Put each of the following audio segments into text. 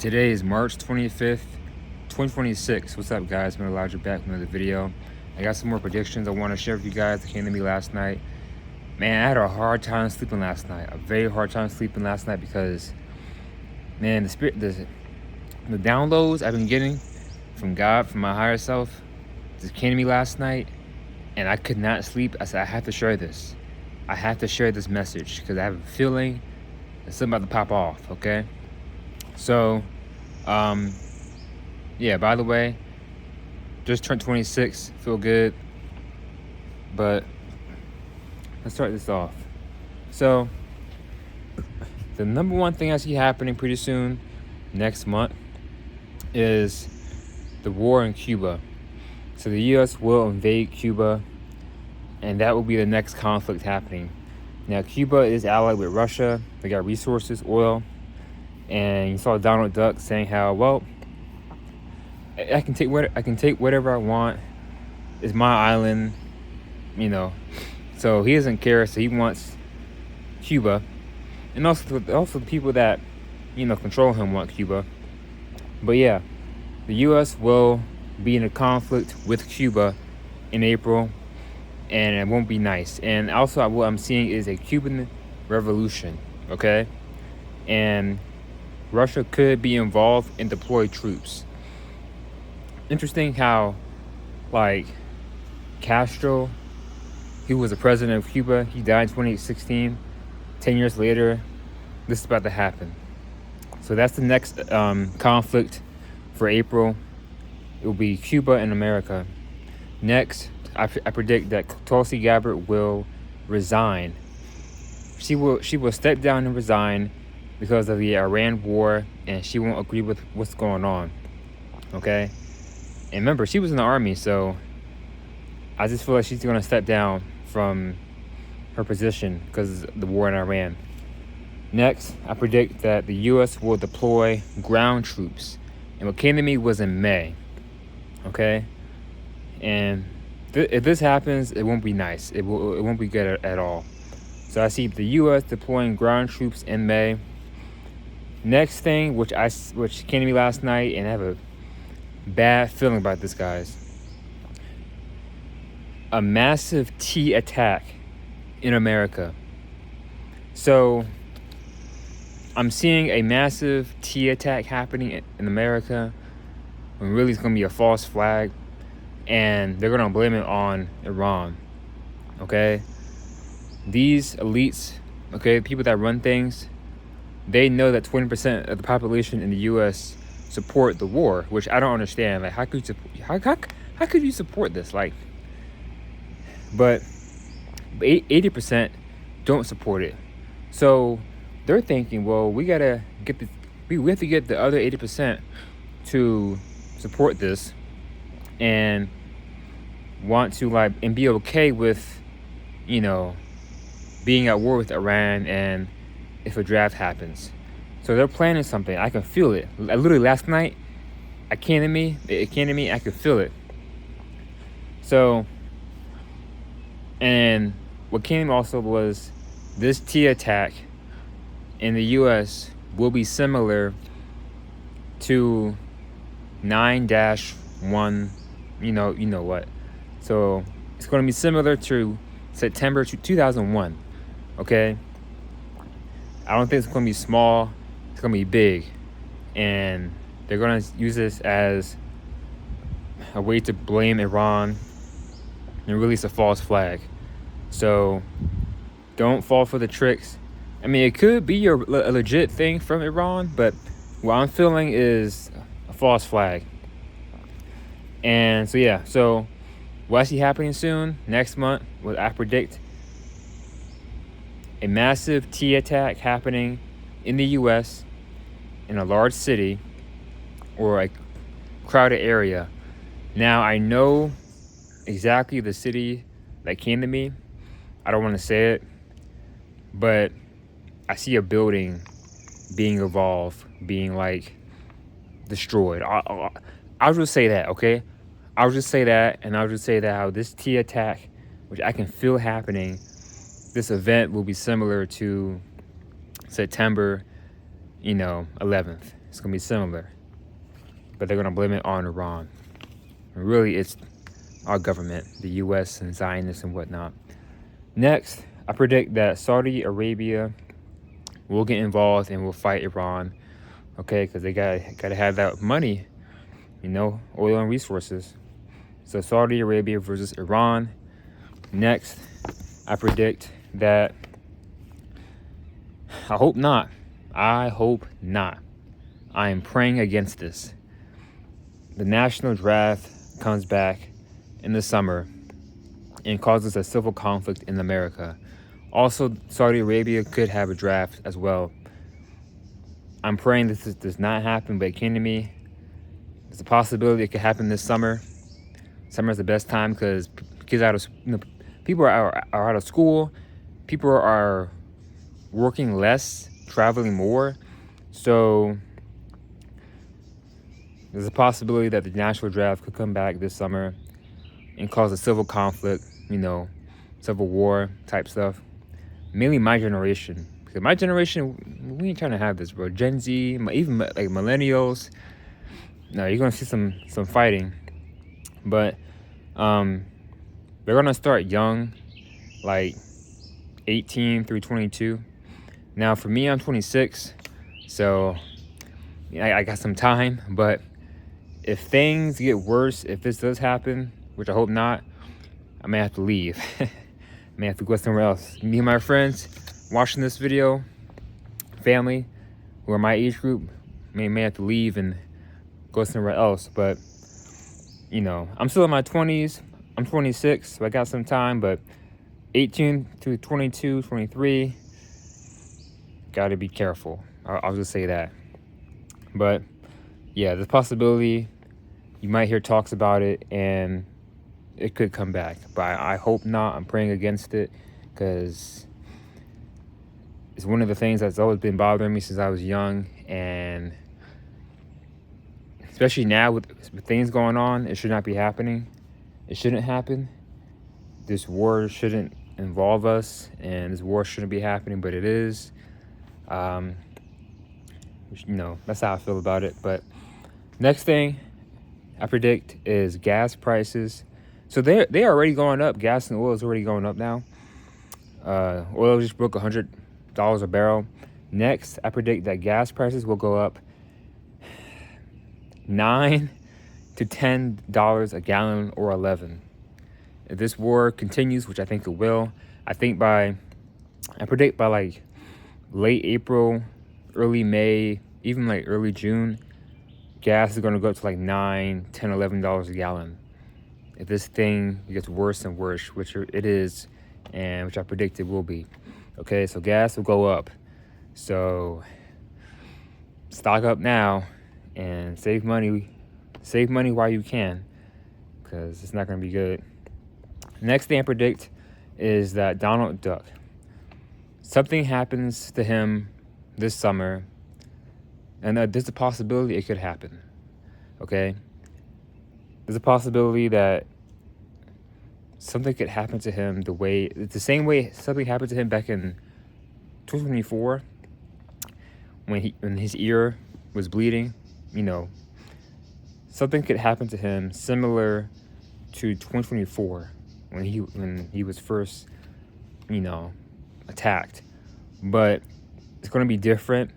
Today is March 25th, 2026. What's up, guys? I'm Elijah back with another video. I got some more predictions I want to share with you guys that came to me last night. Man, I had a hard time sleeping last night. A very hard time sleeping last night because, man, the downloads I've been getting from God, from my higher self, just came to me last night, and I could not sleep. I said, I have to share this. I have to share this message because I have a feeling that something about to pop off, okay? So, yeah, by the way, just turned 26, feel good, but let's start this off. So, the number one thing I see happening pretty soon, next month, is the war in Cuba. So the U.S. will invade Cuba, and that will be the next conflict happening. Now, Cuba is allied with Russia. They got resources, oil. And you saw Donald Duck saying how, well, I can take whatever I want. It's my island, you know. So he doesn't care. So he wants Cuba, and also the people that, you know, control him want Cuba. But yeah, the U.S. will be in a conflict with Cuba in April, and it won't be nice. And also, what I'm seeing is a Cuban revolution. Okay, and Russia could be involved and deploy troops. Interesting how, like, Castro, he was the president of Cuba. He died in 2016. 10 years later, this is about to happen. So that's the next conflict for April. It will be Cuba and America. Next, I predict that Tulsi Gabbard will resign. She will step down and resign because of the Iran war, and she won't agree with what's going on. Okay? And remember, she was in the army, so I just feel like she's going to step down from her position because of the war in Iran. Next, I predict that the U.S. will deploy ground troops. And what came to me was in May. Okay? And if this happens, it won't be nice. It won't be good at all. So I see the U.S. deploying ground troops in May. Next thing, which came to me last night, and I have a bad feeling about this, guys. A massive tea attack in America. So I'm seeing a massive tea attack happening in America, when really it's going to be a false flag, and they're going to blame it on Iran. Okay? These elites, okay, people that run things, they know that 20% of the population in the U.S. support the war, which I don't understand. Like, how could you support this? Like, but 80% don't support it. So they're thinking, well, we have to get the other 80% to support this and want to, like, and be okay with, you know, being at war with Iran, and if a draft happens. So they're planning something. I can feel it. Literally last night, it came to me, I could feel it. So, and what came also was this tea attack in the U.S. will be similar to 9-1, you know what. So it's going to be similar to September 2001, okay? I don't think it's going to be small. It's going to be big. And they're going to use this as a way to blame Iran and release a false flag. So don't fall for the tricks. I mean, it could be a legit thing from Iran, but what I'm feeling is a false flag. And so, yeah. So what I see happening soon, next month, what I predict, a massive tea attack happening in the U.S. in a large city or a crowded area. Now, I know exactly the city that came to me. I don't want to say it, but I see a building being evolved, being, like, destroyed. I'll just say that, okay? I'll just say that, and I'll just say that how this tea attack, which I can feel happening, this event will be similar to September 11th. It's going to be similar. But they're going to blame it on Iran. And really, it's our government, the U.S. and Zionists and whatnot. Next, I predict that Saudi Arabia will get involved and will fight Iran. Okay, because they gotta have that money, oil and resources. So Saudi Arabia versus Iran. Next, I predict that, I hope not. I am praying against this. The national draft comes back in the summer and causes a civil conflict in America. Also, Saudi Arabia could have a draft as well. I'm praying this does not happen, but it came to me. There's a possibility it could happen this summer. Summer is the best time because people are out of school. People are working less, traveling more. So there's a possibility that the national draft could come back this summer and cause a civil conflict, civil war type stuff. Mainly my generation. Because my generation, we ain't trying to have this, bro. Gen Z, even like millennials. No, you're going to see some fighting. But they're going to start young, like 18 through 22. Now, for me, I'm 26. So I got some time. But if things get worse, if this does happen, which I hope not, I may have to leave. I may have to go somewhere else. Me and my friends watching this video, family, who are my age group, may have to leave and go somewhere else. But, I'm still in my 20s. I'm 26, so I got some time. But 18 to 22, 23, got to be careful. I'll just say that. But, yeah, the possibility, you might hear talks about it, and it could come back. But I hope not. I'm praying against it because it's one of the things that's always been bothering me since I was young. And especially now with things going on, it should not be happening. It shouldn't happen. This war shouldn't involve us, and this war shouldn't be happening, but it is. That's how I feel about it. But next thing I predict is gas prices. So they're already going up. Gas and oil is already going up now. Oil just broke $100 a barrel. Next, I predict that gas prices will go up $9 to $10 a gallon, or 11. If this war continues, which I think it will, I predict by like late April, early May, even like early June, gas is going to go up to like $9, $10, $11 a gallon. If this thing gets worse and worse, which it is, and which I predict it will be. Okay, so gas will go up. So stock up now and save money while you can, because it's not going to be good. Next thing I predict is that Donald Duck, something happens to him this summer, and there's a possibility it could happen. Okay, there's a possibility that something could happen to him the same way something happened to him back in 2024 when his ear was bleeding. Something could happen to him similar to 2024 when he was first, attacked. But it's going to be different,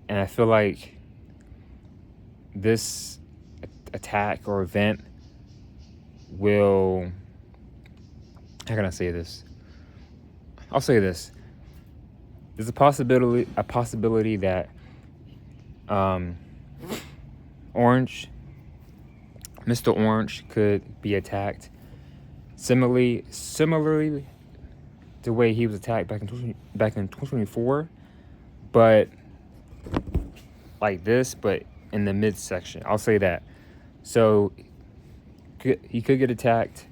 and I feel like this attack or event will, how can I say this? I'll say this. There's a possibility that Mr. Orange could be attacked similarly the way he was attacked back in 2024, but like this, but in the midsection. I'll say that. So he could get attacked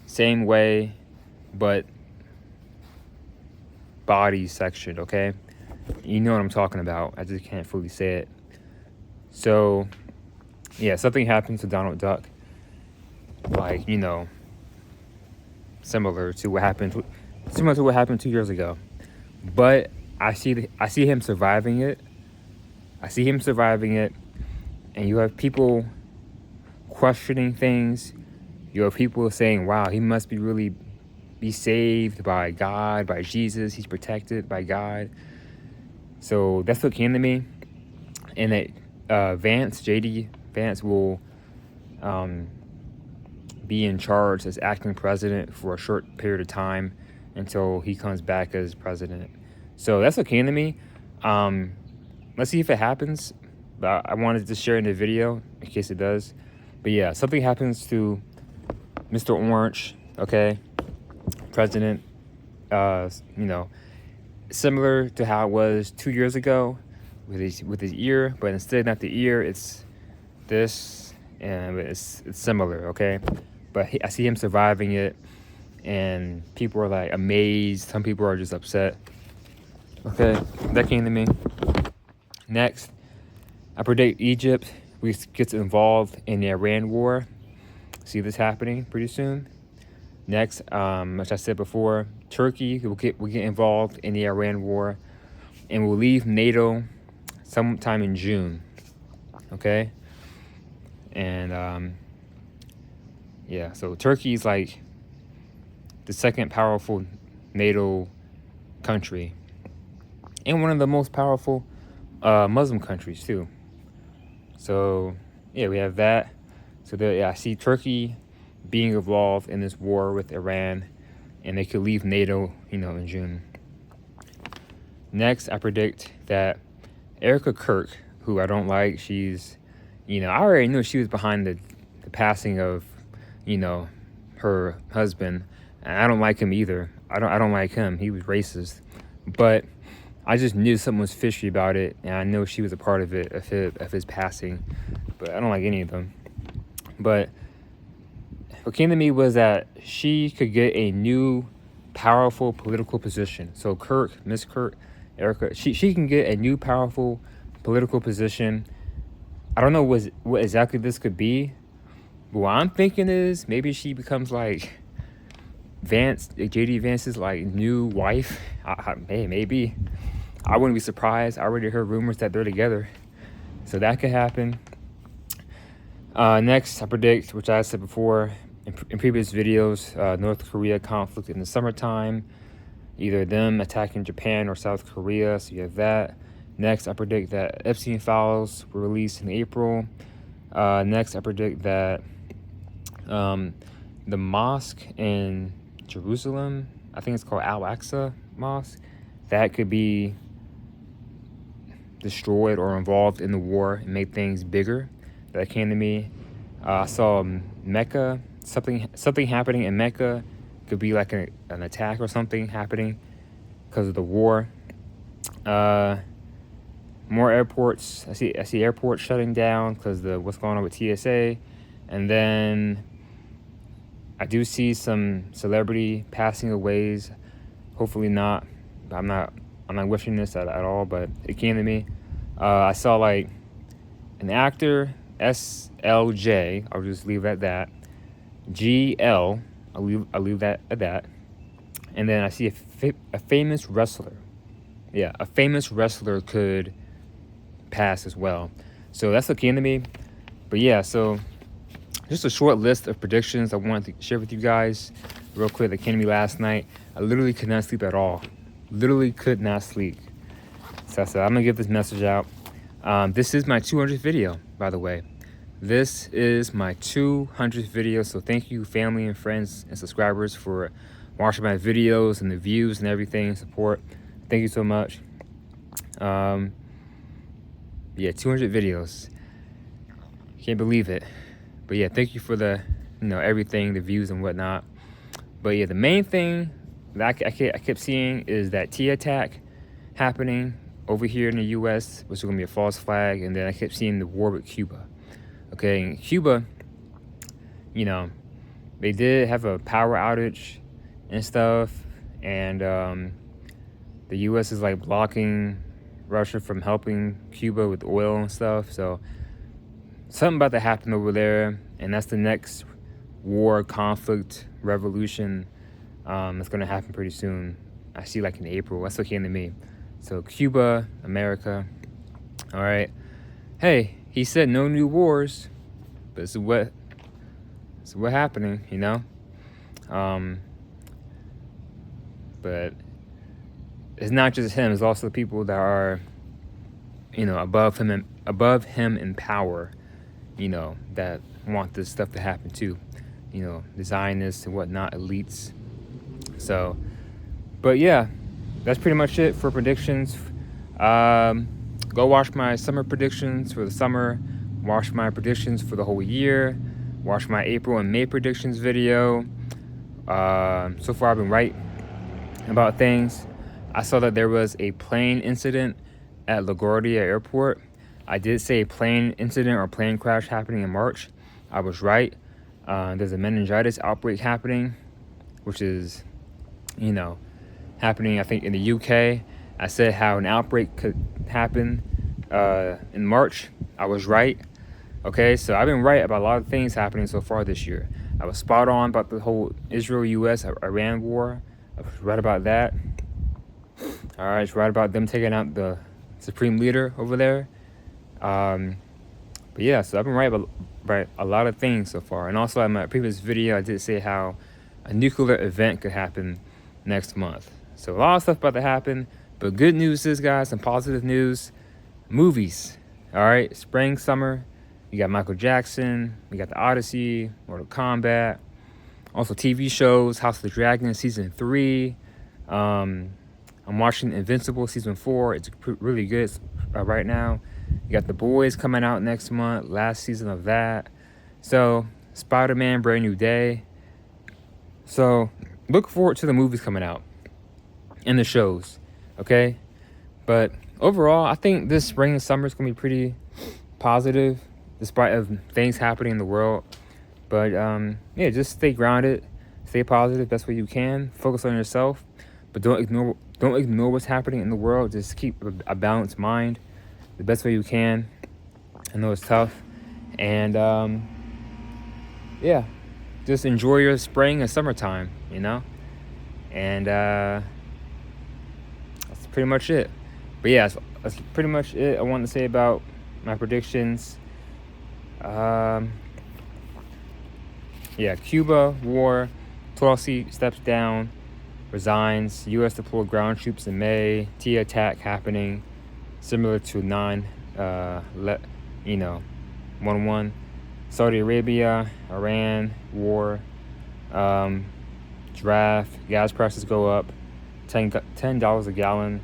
same way, but body section, okay? You know what I'm talking about. I just can't fully say it. So, yeah, something happens to Donald Duck, like, similar to what happened 2 years ago. But I see him surviving it. I see him surviving it, and you have people questioning things. You have people saying, wow, he must be really be saved by God, by Jesus. He's protected by God. So that's what came to me. And that JD Vance will be in charge as acting president for a short period of time until he comes back as president. So that's what came to me. Let's see if it happens. I wanted to share in the video in case it does. But yeah, something happens to Mr. Orange, okay, president, similar to how it was 2 years ago with his ear, but instead not the ear, it's this, and it's similar, okay. But I see him surviving it, and people are like amazed. Some people are just upset. Okay, that came to me. Next, I predict Egypt gets involved in the Iran war. See this happening pretty soon. Next, as I said before, Turkey will get involved in the Iran war and will leave NATO sometime in June. Okay, and yeah, so Turkey is like the second powerful NATO country and one of the most powerful Muslim countries too. So yeah, we have that. So I see Turkey being involved in this war with Iran, and they could leave NATO, in June. Next, I predict that Erica Kirk, who I don't like, she's, I already knew she was behind the passing of, her husband, and I don't like him either. I don't like him. He was racist, but I just knew something was fishy about it, and I know she was a part of it, of his passing, but I don't like any of them. But what came to me was that she could get a new powerful political position. So Miss Kirk, Erica, she can get a new powerful political position. I don't know what exactly this could be, but what I'm thinking is maybe she becomes like JD Vance's like new wife. Hey, maybe. I wouldn't be surprised. I already heard rumors that they're together, so that could happen. Next, I predict, which I said before in previous videos, North Korea conflict in the summertime, either them attacking Japan or South Korea, so you have that. Next, I predict that Epstein files were released in April. Next, I predict that the mosque in Jerusalem, I think it's called Al-Aqsa Mosque, that could be destroyed or involved in the war and make things bigger. That came to me. I saw Mecca, something happening in Mecca. Could be like an attack or something happening because of the war. More airports. I see airports shutting down because what's going on with TSA, and then I do see some celebrity passing aways. Hopefully not. I'm not wishing this at all, but it came to me. I saw like an actor, SLJ. I'll just leave it at that. GL. I'll leave that at that. And then I see a famous wrestler. Yeah, a famous wrestler could pass as well. So that's what came to me. But yeah, so just a short list of predictions I wanted to share with you guys real quick that came to me last night. I literally could not sleep at all. Literally could not sleep. So I said, I'm going to give this message out. This is my 200th video, by the way. This is my 200th video. So thank you, family and friends and subscribers, for watching my videos and the views and everything, support. Thank you so much. Yeah, 200 videos. Can't believe it. But yeah, thank you for the, everything, the views and whatnot. But yeah, the main thing that I kept seeing is that T attack happening over here in the U.S., which is going to be a false flag. And then I kept seeing the war with Cuba. Okay, in Cuba, they did have a power outage and stuff. And the U.S. is like blocking Russia from helping Cuba with oil and stuff. So something about to happen over there, and that's the next war, conflict, revolution. It's going to happen pretty soon. I see like in April. That's what came to me. So Cuba, America. All right. Hey, he said no new wars, but this is what happening, you know. But it's not just him; it's also the people that are, you know, above him in power, you know, that want this stuff to happen too, you know, the Zionists and whatnot, elites. So, but yeah, that's pretty much it for predictions. Go watch my summer predictions for the summer. Watch my predictions for the whole year. Watch my April and May predictions video. So far, I've been right about things. I saw that there was a plane incident at LaGuardia Airport. I did say a plane incident or plane crash happening in March. I was right. There's a meningitis outbreak happening, which is, you know, happening, I think, in the UK. I said how an outbreak could happen in March. I was right. Okay, so I've been right about a lot of things happening so far this year. I was spot on about the whole Israel-US Iran war. I was right about that. All right, it's right about them taking out the supreme leader over there. But yeah, so I've been right about a lot of things so far. And also in my previous video, I did say how a nuclear event could happen next month. So a lot of stuff about to happen. But good news is, guys, some positive news. Movies. All right, spring, summer. You got Michael Jackson. We got The Odyssey, Mortal Kombat. Also TV shows, House of the Dragon season 3. I'm watching Invincible season 4. It's really good right now. You got The Boys coming out next month. Last season of that. So Spider-Man, Brand New Day. So look forward to the movies coming out and the shows. Okay, but overall, I think this spring and summer is gonna be pretty positive, despite of things happening in the world. But yeah, just stay grounded, stay positive best way you can. Focus on yourself, but don't ignore what's happening in the world. Just keep a balanced mind the best way you can. I know it's tough, and yeah, just enjoy your spring and summertime, you know, and that's pretty much it. But yeah, that's pretty much it I want to say about my predictions. Yeah, Cuba war, Tulsi steps down, resigns, U.S. deployed ground troops in May, T attack happening, similar to 9/11, Saudi Arabia, Iran war, draft, gas prices go up, $10 a gallon,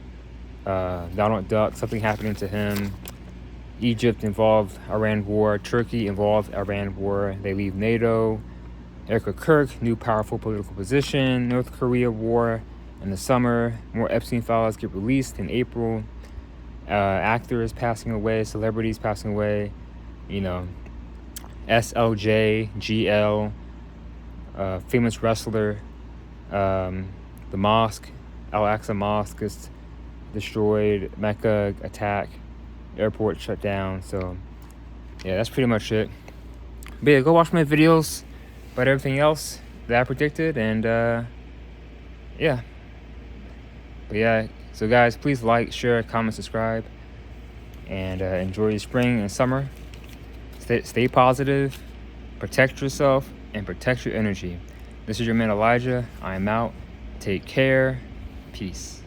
Donald Duck, something happening to him, Egypt involved Iran war, Turkey involved Iran war, they leave NATO, Erica Kirk, new powerful political position, North Korea war in the summer, more Epstein files get released in April, actors passing away, celebrities passing away, you know, SLJ, GL, famous wrestler, the mosque, Al-Aqsa Mosque is destroyed, Mecca attack, airport shut down. So yeah, that's pretty much it. But yeah, go watch my videos about everything else that I predicted, and yeah. But yeah, so guys, please like, share, comment, subscribe, and enjoy your spring and summer. Stay positive, protect yourself, and protect your energy. This is your man Elijah. I am out. Take care. Peace.